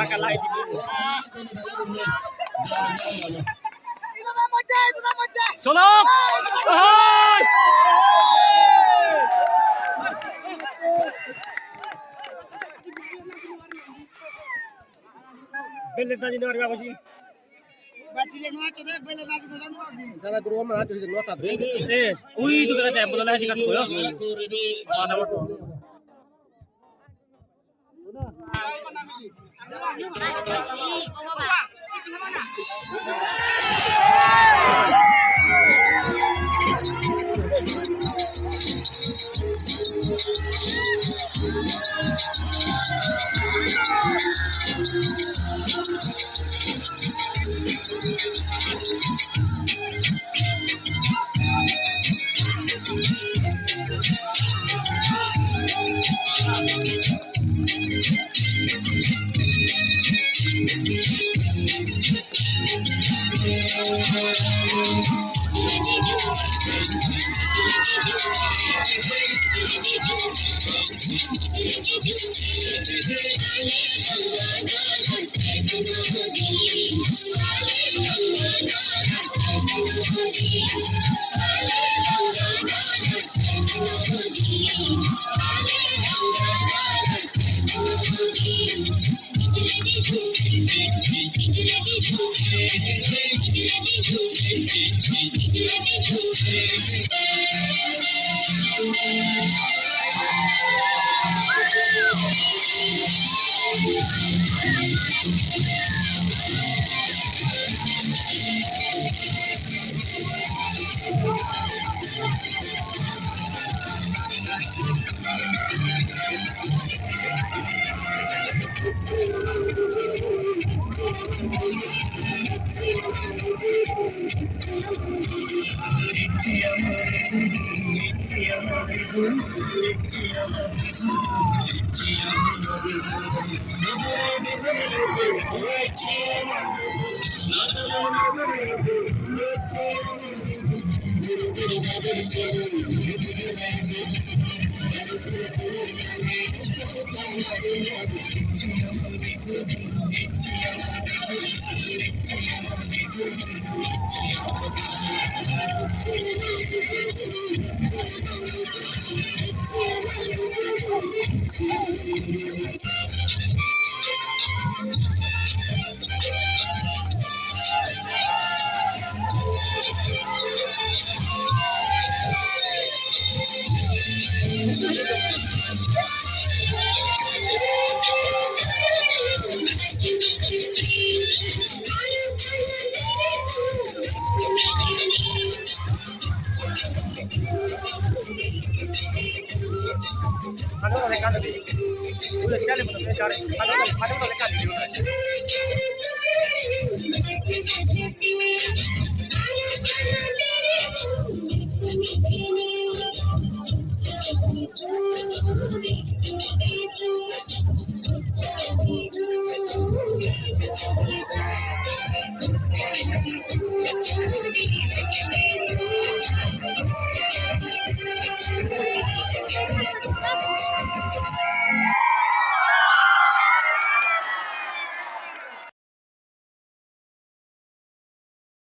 kalah itu. Solok. Belet nanti luar biasa sih. Bacile no ato de bele naji no jani bazi. Jana guru ma ato no ta be. Yes. Ui itu kata bola lagi kat bola. Mana betul. Ano na kada dito. Ulit sale mo na kare. Ano na kada dito.